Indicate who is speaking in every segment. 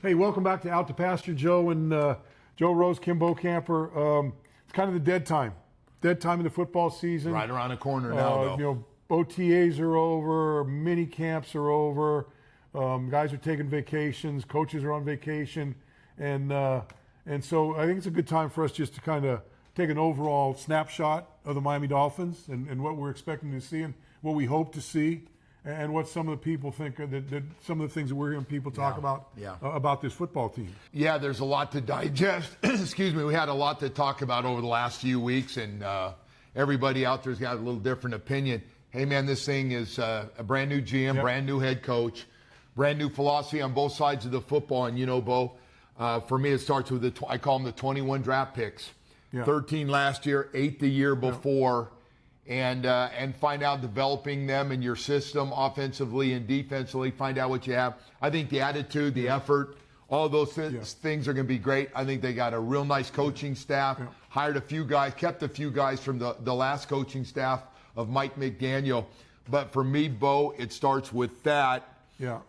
Speaker 1: Hey, welcome back to Out to Pasture, Joe and Joe Rose, Kim Bokamper. It's kind of the dead time in the football season.
Speaker 2: Right around the corner now, though.
Speaker 1: OTAs are over, mini camps are over, guys are taking vacations, coaches are on vacation, and so I think it's a good time for us just to kind of take an overall snapshot of the Miami Dolphins and what we're expecting to see and what we hope to see. And what some of the people think that some of the things that we're hearing people talk about this football team.
Speaker 2: Yeah, there's a lot to digest. Excuse me. We had a lot to talk about over the last few weeks, and everybody out there's got a little different opinion. Hey, man, this thing is a brand new GM, brand new head coach, brand new philosophy on both sides of the football. And, you know, Bo, for me, it starts with I call them the 21 draft picks. 13 last year, 8 the year before. And find out developing them in your system offensively and defensively, find out what you have. I think the attitude, the effort, all those things are going to be great. I think they got a real nice coaching staff, hired a few guys, kept a few guys from the last coaching staff of Mike McDaniel. But for me, Bo, it starts with that.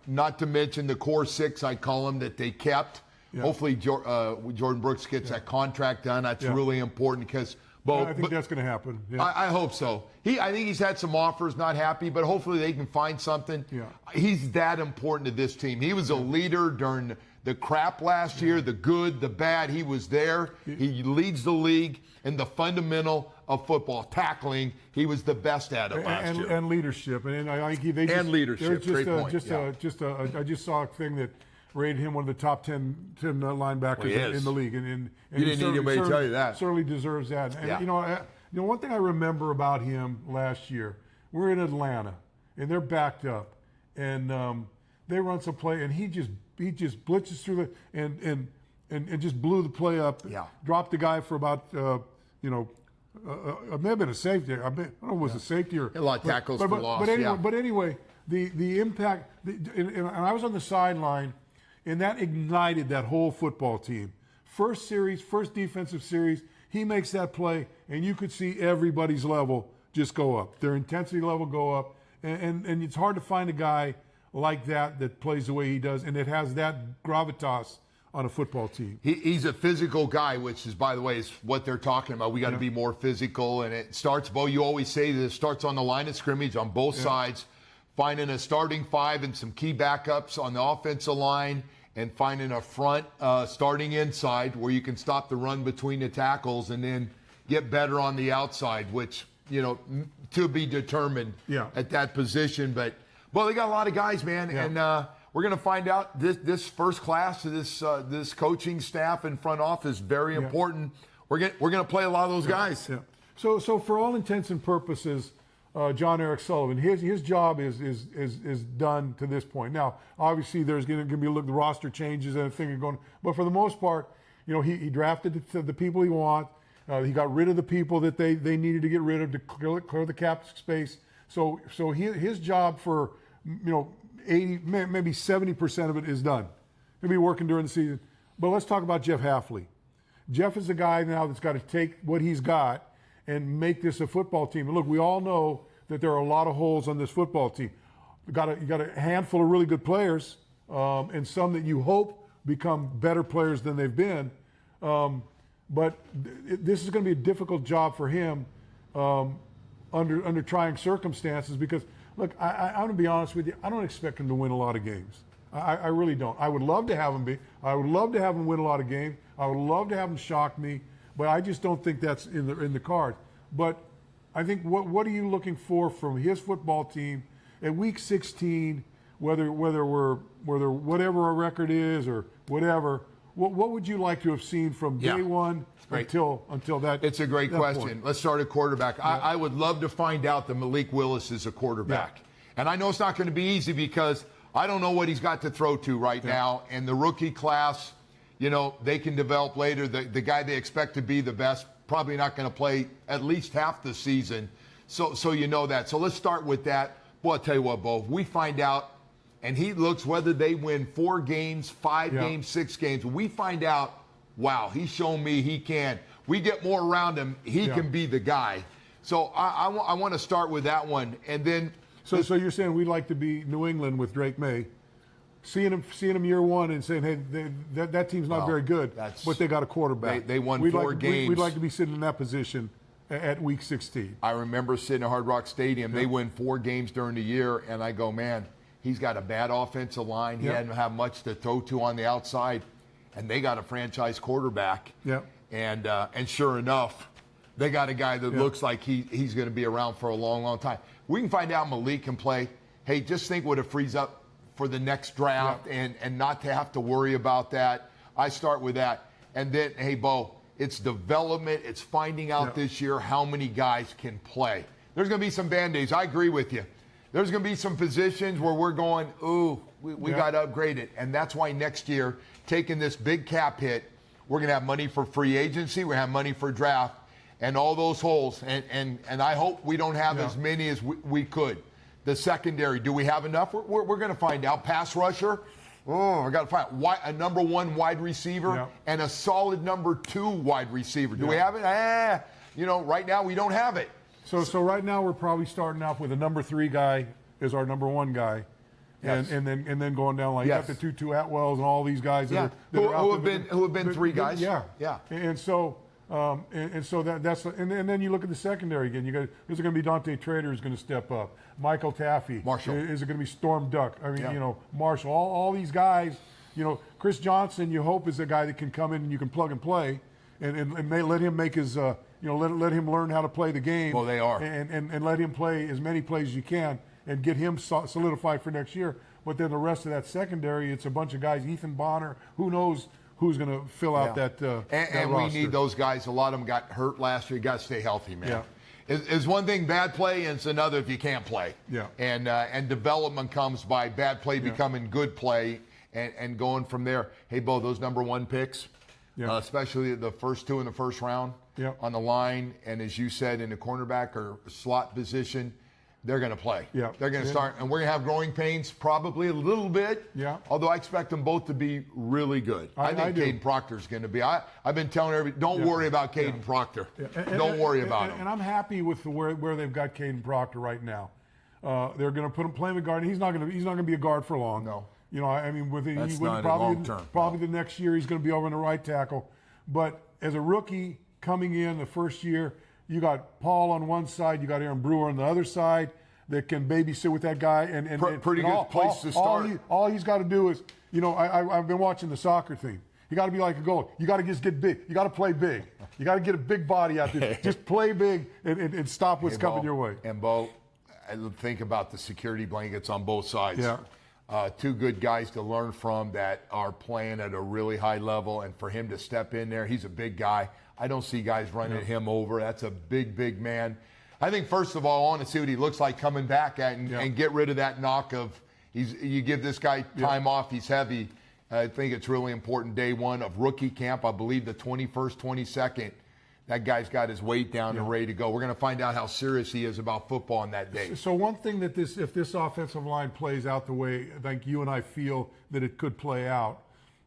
Speaker 2: Not to mention the core six, I call them, that they kept. Hopefully Jordyn Brooks gets that contract done. That's really important because –
Speaker 1: I think that's going to happen.
Speaker 2: I hope so. I think he's had some offers, not happy, but hopefully they can find something. He's that important to this team. He was a leader during the crap last year, the good, the bad. He was there. He leads the league in the fundamental of football, tackling. He was the best at it last year.
Speaker 1: And leadership.
Speaker 2: And leadership. Great point.
Speaker 1: I just saw a thing that rated him one of the top 10 linebackers in the league. And
Speaker 2: you didn't need anybody to tell you that.
Speaker 1: Certainly deserves that. And, you know, one thing I remember about him last year, we're in Atlanta, and they're backed up. And they run some play, and he just blitzes through and just blew the play up. Dropped the guy for about, it may have been a safety. I don't know if it was a safety or
Speaker 2: a lot of tackles for loss.
Speaker 1: But anyway, the impact, and I was on the sideline, and that ignited that whole football team. First defensive series, he makes that play, and you could see everybody's level just go up. Their intensity level go up. And it's hard to find a guy like that plays the way he does, and it has that gravitas on a football team.
Speaker 2: He's a physical guy, which is, by the way, is what they're talking about. We got to be more physical, and it starts, Bo, you always say that it starts on the line of scrimmage on both sides, finding a starting five and some key backups on the offensive line, and finding a front starting inside where you can stop the run between the tackles and then get better on the outside, which, you know, to be determined at that position. But, well, they got a lot of guys, man, and we're going to find out this first class of this coaching staff and front office is very important. We're going to play a lot of those guys.
Speaker 1: So for all intents and purposes, John Eric Sullivan, his job is done to this point. Now, obviously, there's going to be the roster changes and everything going, but for the most part, you know, he drafted the people he wants. He got rid of the people that they needed to get rid of to clear the cap space. So his job for 80, maybe 70% of it is done. He'll be working during the season. But let's talk about Jeff Hafley. Jeff is the guy now that's got to take what he's got and make this a football team. And look, we all know that there are a lot of holes on this football team. You got a handful of really good players, and some that you hope become better players than they've been. But this is going to be a difficult job for him under trying circumstances because, look, I'm going to be honest with you, I don't expect him to win a lot of games. I really don't. I would love to have him I would love to have him win a lot of games. I would love to have him shock me. But I just don't think that's in the cards. But I think what are you looking for from his football team at week 16? Whether whatever our record is or whatever, what would you like to have seen from day one until that?
Speaker 2: It's a great question.
Speaker 1: Point?
Speaker 2: Let's start at quarterback. I would love to find out that Malik Willis is a quarterback, and I know it's not going to be easy because I don't know what he's got to throw to right now, and the rookie class. You know, they can develop later. The guy they expect to be the best, probably not going to play at least half the season. So you know that. So let's start with that. Well, I'll tell you what, Bo, we find out, and he looks whether they win 4 games, 5 games, 6 games. We find out, wow, he's shown me he can. We get more around him, he can be the guy. So I want to start with that one. And then.
Speaker 1: So you're saying we'd like to be New England with Drake May. seeing him year one and saying, hey, that team's not very good, but they got a quarterback.
Speaker 2: They won 4 games.
Speaker 1: We'd like to be sitting in that position at week 16.
Speaker 2: I remember sitting at Hard Rock Stadium. They win 4 games during the year, and I go, man, he's got a bad offensive line. He hadn't had much to throw to on the outside, and they got a franchise quarterback.
Speaker 1: Yeah.
Speaker 2: And sure enough, they got a guy that looks like he's going to be around for a long, long time. We can find out Malik can play. Hey, just think what it frees up for the next draft and not to have to worry about that. I start with that. And then, hey, Bo, it's development. It's finding out this year how many guys can play. There's going to be some Band-Aids. I agree with you. There's going to be some positions where we're going, ooh, we got to upgrade it. And that's why next year, taking this big cap hit, we're going to have money for free agency. We're going to have money for draft and all those holes. And I hope we don't have as many as we could. The secondary, do we have enough? We're going to find out. Pass rusher, I got to find out. A number 1 wide receiver and a solid number 2 wide receiver. Do we have it? Right now we don't have it.
Speaker 1: So right now we're probably starting off with a number 3 guy as our number 1 guy. And then going down like you got the two Atwells and all these guys that
Speaker 2: who have been 3 guys.
Speaker 1: And so that's and then you look at the secondary again. Is it going to be Dante Trader who's going to step up? Michael Taffy.
Speaker 2: Marshall.
Speaker 1: Is it going to be Storm Duck? I mean, Marshall. All these guys. Chris Johnson. You hope is a guy that can come in and you can plug and play, and let him make his. Let him learn how to play the game.
Speaker 2: Well, they are.
Speaker 1: And let him play as many plays as you can and get him solidified for next year. But then the rest of that secondary, it's a bunch of guys. Ethan Bonner. Who knows who's going to fill out that
Speaker 2: and
Speaker 1: roster.
Speaker 2: We need those guys. A lot of them got hurt last year. You got to stay healthy, man. It's one thing bad play, and it's another if you can't play. And development comes by bad play becoming good play and going from there. Hey, Bo, those number 1 picks, especially the first 2 in the first round on the line, and as you said, in the cornerback or slot position, they're going to play. They're going to start, and we're going to have growing pains probably a little bit. Although I expect them both to be really good. I think Caden Proctor's going to be. I've been telling everybody, don't worry about Caden Proctor. Don't worry about him.
Speaker 1: And I'm happy with where they've got Caden Proctor right now. They're going to put him playing the guard. He's not going to be a guard for long.
Speaker 2: No.
Speaker 1: I mean,
Speaker 2: long-term.
Speaker 1: Probably the next year he's going to be over in the right tackle. But as a rookie coming in the first year, you got Paul on one side, you got Aaron Brewer on the other side that can babysit with that guy.
Speaker 2: Pretty good place to start.
Speaker 1: All he's got to do is, I've been watching the soccer thing. You got to be like a goalie. You got to just get big. You got to play big. You got to get a big body out there. Just play big and stop what's coming your way.
Speaker 2: And Bo, think about the security blankets on both sides. 2 good guys to learn from that are playing at a really high level, and for him to step in there, he's a big guy. I don't see guys running him over. That's a big, big man. I think, first of all, I want to see what he looks like coming back and get rid of that knock of you give this guy time off, he's heavy. I think it's really important day 1 of rookie camp. I believe the 21st, 22nd, that guy's got his weight down and ready to go. We're going to find out how serious he is about football on that day.
Speaker 1: So one thing that if this offensive line plays out the way I think you and I feel that it could play out,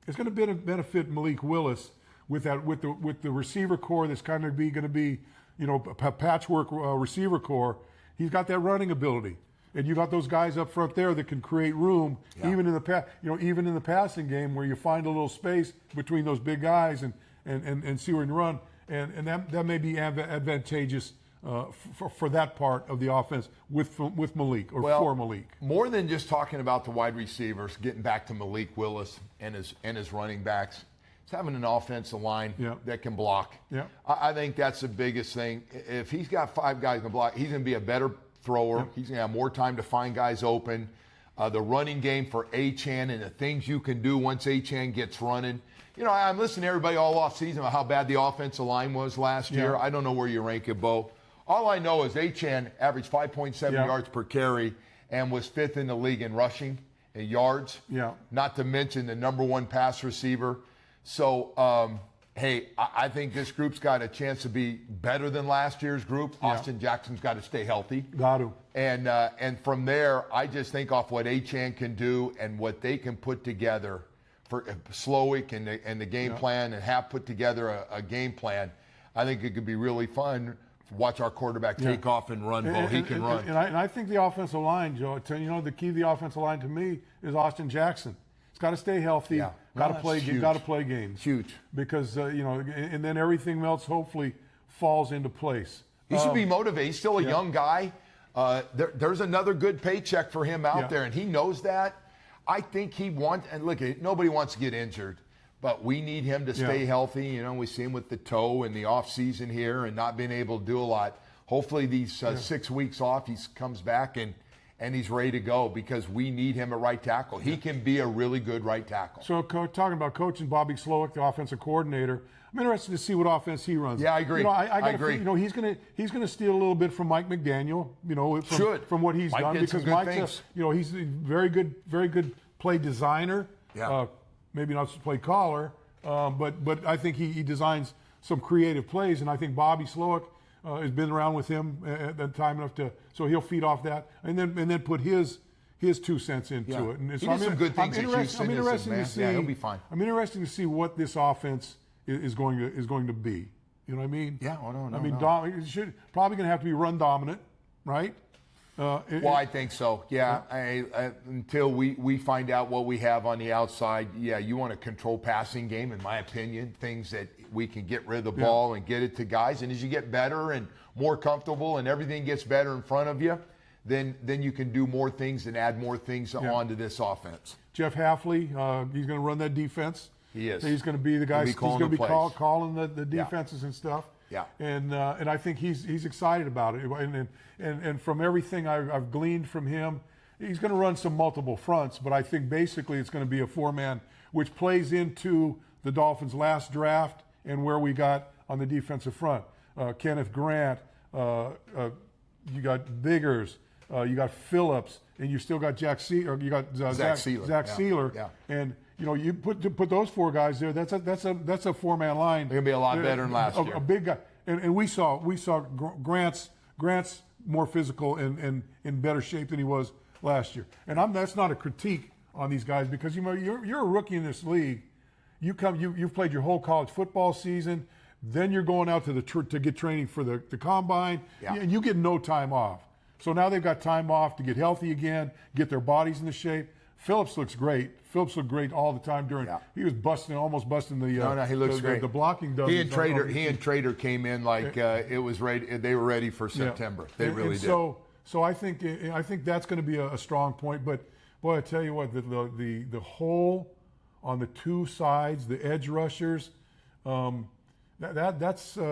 Speaker 1: it's going to benefit Malik Willis with the receiver core that's kind of going to be a patchwork receiver core. He's got that running ability, and you got those guys up front there that can create room even in the passing game where you find a little space between those big guys and see where you run, and that may be advantageous for that part of the offense with Malik for Malik.
Speaker 2: More than just talking about the wide receivers, getting back to Malik Willis and his running backs. Having an offensive line that can block. I think that's the biggest thing. If he's got 5 guys that can block, he's going to be a better thrower. He's going to have more time to find guys open. The running game for Achane and the things you can do once Achane gets running. I'm listening to everybody all offseason about how bad the offensive line was last year. I don't know where you rank it, Bo. All I know is Achane averaged 5.7 yards per carry and was 5th in the league in rushing and yards. Not to mention the number 1 pass receiver. So, hey, I think this group's got a chance to be better than last year's group. Austin Jackson's got to stay healthy.
Speaker 1: Got to.
Speaker 2: And from there, I just think off what Achane can do and what they can put together for Slowik and the game plan and have put together a game plan, I think it could be really fun. Watch our quarterback take off and run. He can run.
Speaker 1: And I think the offensive line, Joe, the key to the offensive line to me is Austin Jackson. He's got to stay healthy.
Speaker 2: Yeah.
Speaker 1: Got to
Speaker 2: Well,
Speaker 1: play.
Speaker 2: that's huge.
Speaker 1: Got to play games.
Speaker 2: Huge.
Speaker 1: Because and then everything else hopefully falls into place.
Speaker 2: He should be motivated. He's still a young guy. There's another good paycheck for him out there, and he knows that. I think he wants, and look, nobody wants to get injured, but we need him to stay healthy. You know, we see him with the toe in the off season here and not being able to do a lot. Hopefully these 6 weeks off, he comes back and he's ready to go because we need him at right tackle. He can be a really good right tackle.
Speaker 1: So talking about coaching, Bobby Slowik, the offensive coordinator, I'm interested to see what offense he runs.
Speaker 2: Yeah, I agree.
Speaker 1: I
Speaker 2: agree.
Speaker 1: He's gonna steal a little bit from Mike McDaniel. From what he's done because Mike's he's a very good play designer.
Speaker 2: Yeah.
Speaker 1: Maybe not play caller, but I think he designs some creative plays, and I think Bobby Slowik has been around with him at that time enough so he'll feed off that, and then put his 2 cents into it. And
Speaker 2: he did some good things at Houston.
Speaker 1: I'm interested to see.
Speaker 2: Yeah, he'll be fine.
Speaker 1: I'm interested to see what this offense is going to be. You know what I mean?
Speaker 2: Yeah. Oh, no.
Speaker 1: I mean, it probably going to have to be run dominant, right?
Speaker 2: Well, I think so. Yeah. Until we find out what we have on the outside, you want a control passing game, in my opinion. Things that we can get rid of the ball and get it to guys. And as you get better and more comfortable and everything gets better in front of you, then you can do more things and add more things onto this offense.
Speaker 1: Jeff Hafley, he's going to run that defense.
Speaker 2: He is.
Speaker 1: He's going to be the guy. He's going to be calling the defenses and stuff.
Speaker 2: Yeah.
Speaker 1: And I think he's excited about it. And from everything I've gleaned from him, he's going to run some multiple fronts. But I think basically it's going to be a 4-man, which plays into the Dolphins' last draft and where we got on the defensive front. Kenneth Grant, you got Biggers, you got Phillips, and you still got Zach Sealer. Zach Sealer.
Speaker 2: Yeah.
Speaker 1: And you put those 4 guys there. That's a 4-man line.
Speaker 2: They're gonna be a lot better than last year.
Speaker 1: A big guy, and we saw Grant's more physical and in better shape than he was last year. And that's not a critique on these guys because you're a rookie in this league. You've played your whole college football season. Then you're going out to get training for the combine, and you get no time off. So now they've got time off to get healthy again, get their bodies into shape. Phillips looks great. Phillips looked great all the time during. He was almost busting the.
Speaker 2: No, he looks great.
Speaker 1: The blocking does.
Speaker 2: He and Trader came in like it was ready. They were ready for September. They really did.
Speaker 1: So I think that's going to be a strong point. But boy, I tell you what, the hole on the 2 sides, the edge rushers, that's going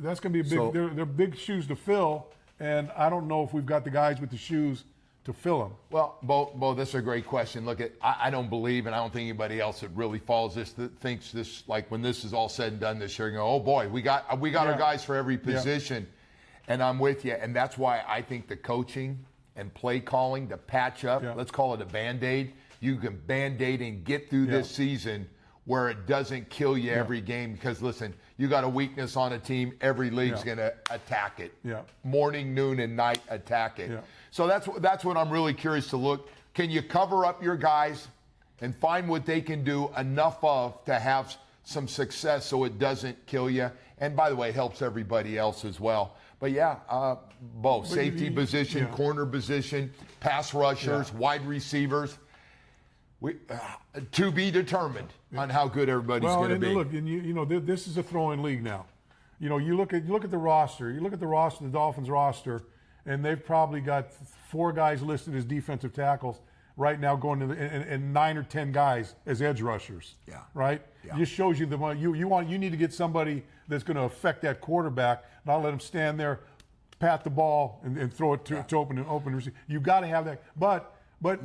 Speaker 1: to be a big. They're big shoes to fill, and I don't know if we've got the guys with the shoes to fill them.
Speaker 2: Well, Bo, this is a great question. Look, I don't believe, and I don't think anybody else that really follows this that thinks this, like when this is all said and done this year, go, oh boy, we got our guys for every position. And I'm with you. And that's why I think the coaching and play calling, the patch up, let's call it a Band-Aid. You can Band-Aid and get through this season where it doesn't kill you every game. Because listen, you got a weakness on a team, every league's going to attack it. Morning, noon, and night, attack it. So that's what I'm really curious to look. Can you cover up your guys and find what they can do enough of to have some success so it doesn't kill you? And by the way, it helps everybody else as well. But both safety position, corner position, pass rushers, wide receivers. To be determined on how good everybody's going to be.
Speaker 1: Look, and this is a throwing league now. You look at the roster. You look at the Dolphins roster, and they've probably got 4 guys listed as defensive tackles right now, going to and 9 or 10 guys as edge rushers. Right. It just shows you you need to get somebody that's going to affect that quarterback, not let him stand there, pat the ball, and throw it to open receiver. You've got to have that, but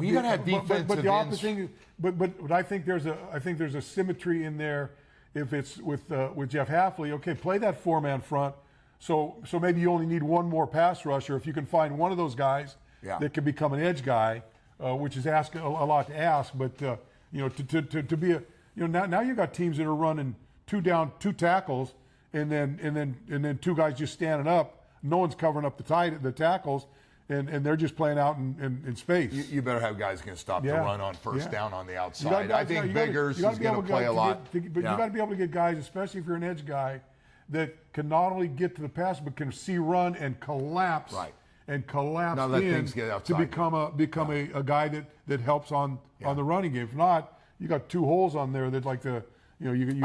Speaker 1: you got to have defensive. But the opposite thing, but I think there's a symmetry in there. If it's with Jeff Hafley, okay, play that 4-man front. So maybe you only need 1 more pass rusher. If you can find one of those guys that can become an edge guy, which is asking a lot to ask. But to be a now you got teams that are running 2 down, 2 tackles, and then 2 guys just standing up. No one's covering up the tackles. And they're just playing out in space.
Speaker 2: You better have guys going to stop the run on first down on the outside. I think Biggers is going to play a lot.
Speaker 1: But you got to be able to get guys, especially if you're an edge guy, that can not only get to the pass but can see run and collapse.
Speaker 2: Right.
Speaker 1: And collapse
Speaker 2: now let things get outside
Speaker 1: to become a guy that helps on the running game. If not, you got 2 holes on there that like you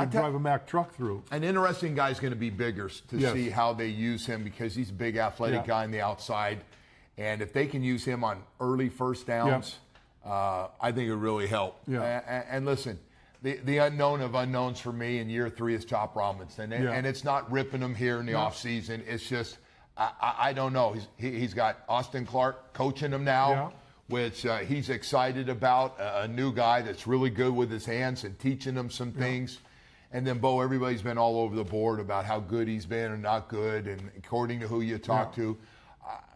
Speaker 1: drive a Mack truck through.
Speaker 2: An interesting guy's going to be Bigger to see how they use him, because he's a big athletic guy on the outside. And if they can use him on early first downs, I think it would really help.
Speaker 1: Yeah.
Speaker 2: And listen, the unknown of unknowns for me in year 3 is Chop Robinson. And it's not ripping him here in the offseason. It's just, I don't know. He's got Austin Clark coaching him now, which he's excited about, a new guy that's really good with his hands and teaching him some things. And then, Bo, everybody's been all over the board about how good he's been or not good, and according to who you talk to.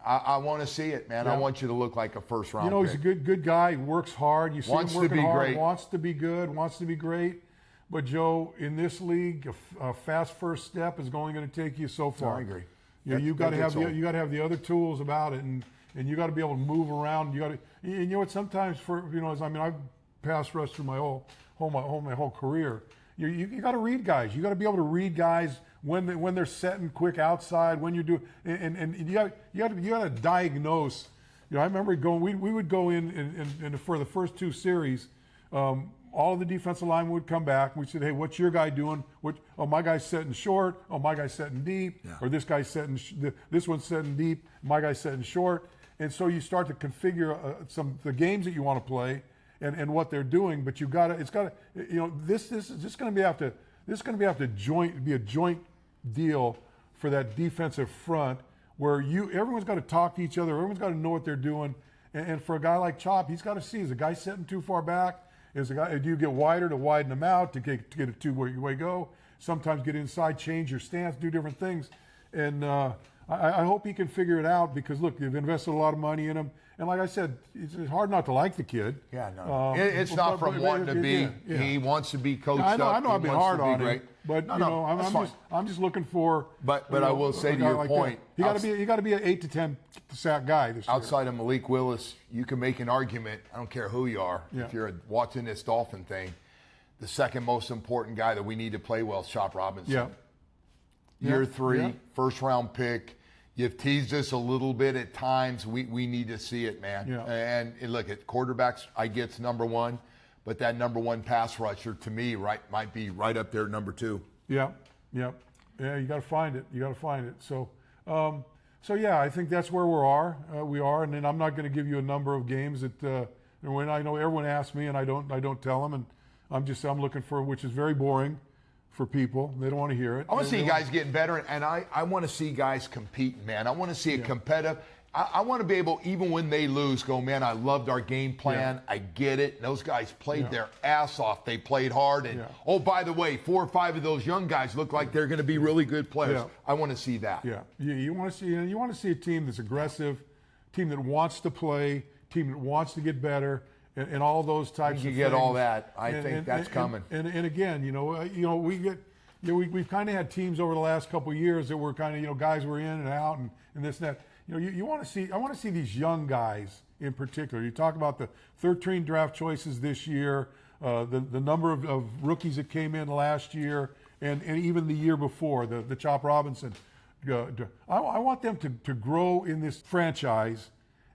Speaker 2: I want to see it, man. I want you to look like a first-round pick.
Speaker 1: He's a good guy. He works hard. You see
Speaker 2: wants
Speaker 1: him working
Speaker 2: to be
Speaker 1: hard.
Speaker 2: Great.
Speaker 1: Wants to be good. Wants to be great. But, Joe, in this league, a fast first step is only going to take you so far.
Speaker 2: I agree.
Speaker 1: You got to have the other tools about it, and you got to be able to move around. And you know what? Sometimes I've pass rushed through my whole career. You got to read guys. You got to be able to read guys when they're setting quick outside, when you're doing, and you got to diagnose. I remember we would go in for the first 2 series. All of the defensive line would come back. We said, hey, what's your guy doing? My guy's setting short. Oh, my guy's setting deep.
Speaker 2: Yeah.
Speaker 1: Or this guy's setting. This one's setting deep. My guy's setting short. And so you start to configure the games that you want to play and what they're doing. But this is just going to be a joint deal for that defensive front, where everyone's got to talk to each other. Everyone's got to know what they're doing. And for a guy like Chop, he's got to see, is the guy setting too far back? Do you get wider to widen them out to get a two-way go? Sometimes get inside, change your stance, do different things. And I hope he can figure it out, because, look, they've invested a lot of money in him. And like I said, it's hard not to like the kid.
Speaker 2: Yeah, no. It's not from wanting to be. Yeah. He wants to be coached up.
Speaker 1: I know I've been hard on him. But I'm just looking for.
Speaker 2: But I will say, to your point,
Speaker 1: you got to be an 8 to 10 sack guy this year.
Speaker 2: Outside of Malik Willis, you can make an argument. I don't care who you are.
Speaker 1: Yeah.
Speaker 2: If you're watching this Dolphin thing, the second most important guy that we need to play well is Chop Robinson.
Speaker 1: Yeah.
Speaker 2: Year 3, first round pick. You've teased us a little bit at times. We need to see it, man.
Speaker 1: Yeah.
Speaker 2: And look, at quarterbacks, I get's number 1, but that number 1 pass rusher, to me, might be right up there, number 2.
Speaker 1: Yeah. You got to find it. So, yeah, I think that's where we are. And then I'm not going to give you a number of games that when I know everyone asks me and I don't tell them, and I'm looking for, which is very boring for people. They don't want to hear it.
Speaker 2: I want to see guys getting better, and I want to see guys competing, man. I want to see it competitive. I want to be able, even when they lose, go, man, I loved our game plan. I get it. And those guys played their ass off. They played hard. And, oh, by the way, 4 or 5 of those young guys look like they're going to be really good players. Yeah. I want to see that.
Speaker 1: Yeah. You want to see a team that's aggressive, team that wants to play, team that wants to get better, and all those types of things.
Speaker 2: You get all that. I think that's coming.
Speaker 1: And again, we've kind of had teams over the last couple of years that were kind of, guys were in and out and this and that. You want to see. I want to see these young guys in particular. You talk about the 13 draft choices this year, the number of rookies that came in last year, and even the year before, the Chop Robinson. I want them to grow in this franchise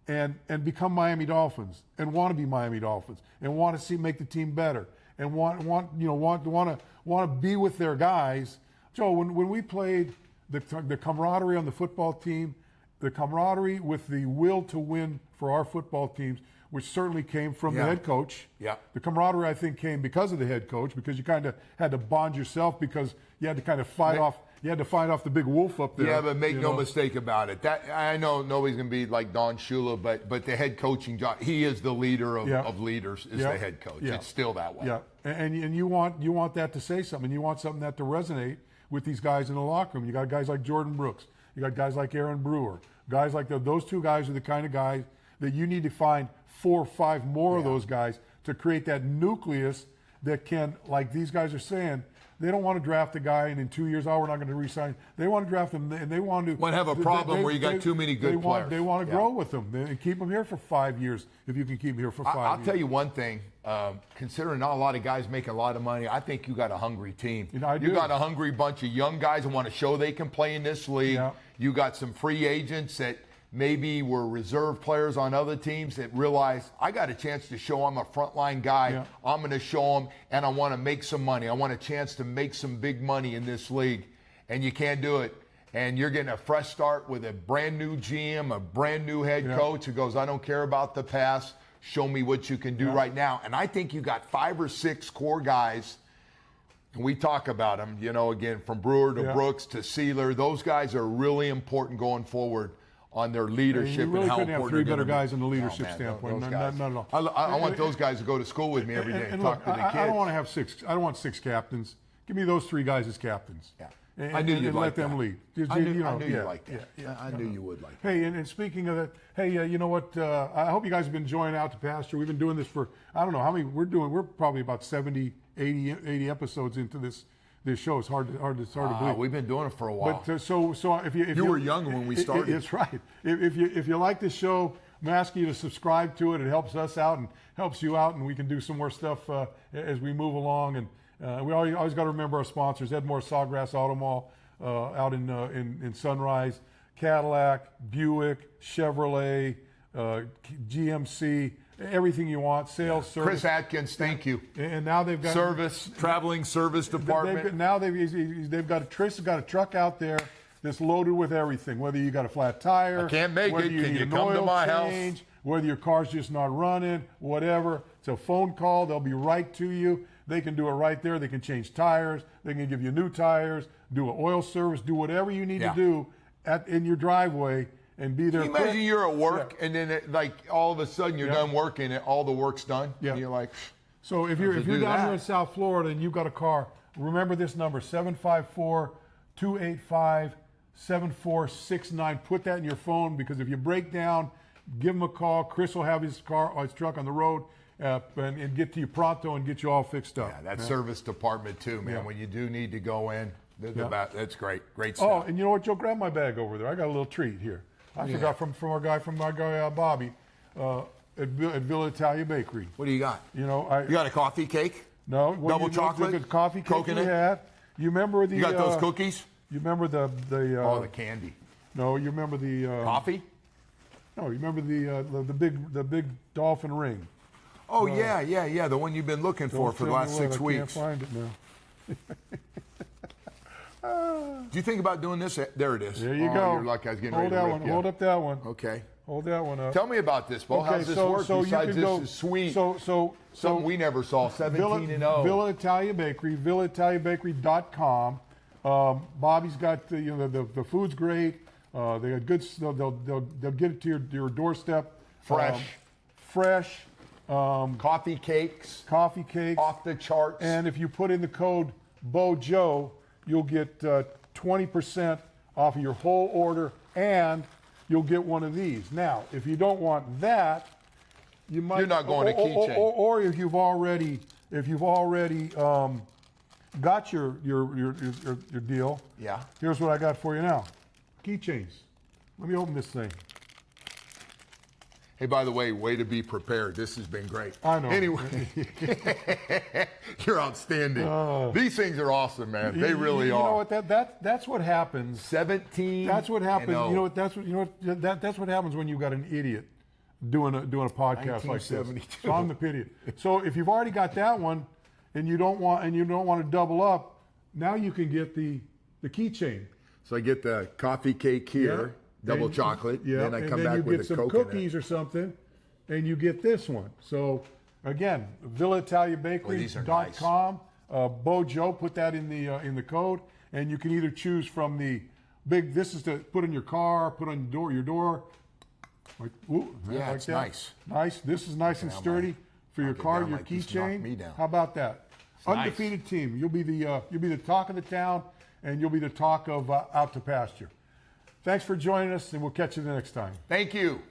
Speaker 1: and become Miami Dolphins, and want to be Miami Dolphins, and want to make the team better, and want to be with their guys. Joe, when we played, the camaraderie on the football team, the camaraderie with the will to win for our football teams, which certainly came from the head coach.
Speaker 2: Yeah.
Speaker 1: The camaraderie, I think, came because of the head coach, because you kind of had to bond yourself, because you had to kind of fight off. You had to fight off the big wolf up there.
Speaker 2: Yeah, but make no mistake about it. That I know nobody's going to be like Don Shula, but the head coaching job, he is the leader of leaders, is the head coach. Yeah. It's still that way.
Speaker 1: Yeah, and you want that to say something. You want something that to resonate with these guys in the locker room. You got guys like Jordyn Brooks. You got guys like Aaron Brewer. Guys like those 2 guys are the kind of guys that you need to find 4 or 5 more of those guys to create that nucleus that can, like these guys are saying, they don't want to draft a guy and in 2 years, we're not going to re-sign. They want to draft him, and they want to.
Speaker 2: Have a problem where you got too many good players.
Speaker 1: They want to grow with them and keep them here for 5 years, if you can keep them here for 5 years.
Speaker 2: I'll tell you one thing. Considering not a lot of guys make a lot of money, I think you got a hungry team. You got a hungry bunch of young guys who want to show they can play in this league. Yeah. You got some free agents that maybe were reserve players on other teams that realize I got a chance to show I'm a frontline guy.
Speaker 1: Yeah.
Speaker 2: I'm going to show them, and I want to make some money. I want a chance to make some big money in this league, and you can't do it. And you're getting a fresh start with a brand new GM, a brand new head coach who goes, I don't care about the past. Show me what you can do right now. And I think you got 5 or 6 core guys. And we talk about them, you know, again, from Brewer to Brooks to Sealer. Those guys are really important going forward on their leadership
Speaker 1: and, really
Speaker 2: and how
Speaker 1: couldn't
Speaker 2: important
Speaker 1: have 3 better
Speaker 2: they're
Speaker 1: guys in the leadership
Speaker 2: man,
Speaker 1: standpoint.
Speaker 2: those
Speaker 1: Not at all.
Speaker 2: I want those guys to go to school with me every day and talk
Speaker 1: look,
Speaker 2: to the kids.
Speaker 1: I don't want to have 6. I don't want 6 captains. Give me those 3 guys as captains.
Speaker 2: Yeah.
Speaker 1: And,
Speaker 2: I knew you'd
Speaker 1: and
Speaker 2: like
Speaker 1: let them
Speaker 2: that.
Speaker 1: lead.
Speaker 2: I knew you'd like that. I knew you would like that.
Speaker 1: Hey, and speaking of that, hey, you know what? I hope you guys have been enjoying Out to Pasture. We've been doing this for, I don't know how many we're doing. We're probably about 70, 80 episodes into this show. It's hard to believe.
Speaker 2: We've been doing it for a while.
Speaker 1: But so if you
Speaker 2: were young when we started.
Speaker 1: It's right. If you like this show, I'm asking you to subscribe to it. It helps us out and helps you out, and we can do some more stuff as we move along. And we always got to remember our sponsors: Edmore Sawgrass Auto Mall out in Sunrise, Cadillac, Buick, Chevrolet, GMC. Everything you want, sales, service.
Speaker 2: Chris Atkins, thank you.
Speaker 1: And now they've got
Speaker 2: service, traveling service department.
Speaker 1: They've got Chris has got a truck out there that's loaded with everything. Whether you got a flat tire,
Speaker 2: I can't make
Speaker 1: whether
Speaker 2: it.
Speaker 1: you
Speaker 2: Can
Speaker 1: need
Speaker 2: you
Speaker 1: an
Speaker 2: come to
Speaker 1: oil
Speaker 2: my
Speaker 1: change,
Speaker 2: house?
Speaker 1: whether your car's just not running, whatever. It's a phone call. They'll be right to you. They can do it right there. They can change tires. They can give you new tires, do an oil service, do whatever you need to do in your driveway. And be there.
Speaker 2: Can you imagine you're at work and then all of a sudden you're done working and all the work's done?
Speaker 1: Yeah.
Speaker 2: And you're like,
Speaker 1: so if you're down here in South Florida and you've got a car, remember this number, 754-285-7469. Put that in your phone, because if you break down, give him a call. Chris will have his car or his truck on the road and get to you pronto and get you all fixed up.
Speaker 2: yeah, that service department too, man.
Speaker 1: Yeah.
Speaker 2: When you do need to go in, that's great. Great
Speaker 1: Oh,
Speaker 2: stuff.
Speaker 1: and you know what, Joe? Grab my bag over there. I got a little treat here. I forgot from our guy Bobby at Villa Italia Bakery.
Speaker 2: What do you got?
Speaker 1: You know,
Speaker 2: You got a coffee cake?
Speaker 1: no
Speaker 2: double
Speaker 1: look
Speaker 2: chocolate?
Speaker 1: at the coffee cake
Speaker 2: Coconut?
Speaker 1: we had. You remember the?
Speaker 2: You got those cookies?
Speaker 1: You remember the
Speaker 2: The candy.
Speaker 1: No, you remember the
Speaker 2: Coffee?
Speaker 1: No, you remember the big dolphin ring.
Speaker 2: Oh, yeah. The one you've been looking for the last 6 weeks.
Speaker 1: I can't find it now.
Speaker 2: Do you think about doing this? There it is.
Speaker 1: There you go.
Speaker 2: You're like I was getting
Speaker 1: Hold
Speaker 2: ready
Speaker 1: that
Speaker 2: to
Speaker 1: one.
Speaker 2: rip you.
Speaker 1: Hold up that one.
Speaker 2: Okay.
Speaker 1: Hold that one up.
Speaker 2: Tell me about this, Bo. How's this work? Besides this is sweet. Something we never saw. 17-0.
Speaker 1: Villa Italia Bakery, VillaItaliaBakery.com. Bobby's got the food's great. They got good. They'll get it to your doorstep. Fresh.
Speaker 2: Coffee cakes.
Speaker 1: Coffee cakes.
Speaker 2: Off the charts.
Speaker 1: And if you put in the code BOJO, you'll get 20% off of your whole order, and you'll get one of these. Now, if you don't want that, you might.
Speaker 2: You're not going to keychain.
Speaker 1: Or if you've already got your deal.
Speaker 2: Yeah.
Speaker 1: Here's what I got for you now. Keychains. Let me open this thing.
Speaker 2: Hey, by the way to be prepared. This has been great.
Speaker 1: I know.
Speaker 2: Anyway, you're outstanding. These things are awesome, man. They really are.
Speaker 1: You know what? That's what happens.
Speaker 2: 17.
Speaker 1: That's what happens.
Speaker 2: You know
Speaker 1: what? That's what happens when you've got an idiot doing a podcast like this.
Speaker 2: 1972.
Speaker 1: So I'm the idiot. So if you've already got that one, and you don't want to double up, now you can get the keychain.
Speaker 2: So I get the coffee cake here. Double chocolate.
Speaker 1: Yeah,
Speaker 2: Then I
Speaker 1: and
Speaker 2: come
Speaker 1: then
Speaker 2: back
Speaker 1: you
Speaker 2: with
Speaker 1: get
Speaker 2: a
Speaker 1: some
Speaker 2: coconut.
Speaker 1: cookies or something, and you get this one. So again, VillaItaliaBakery.com. Bojo, put that in the code, and you can either choose from the big. This is to put in your car, put on your door. Like,
Speaker 2: Yeah,
Speaker 1: like
Speaker 2: it's
Speaker 1: that.
Speaker 2: nice.
Speaker 1: Nice. This is nice and sturdy for your car, your keychain. How about that? Undefeated team. You'll be the talk of the town, and you'll be the talk of Out to Pasture. Thanks for joining us, and we'll catch you the next time.
Speaker 2: Thank you.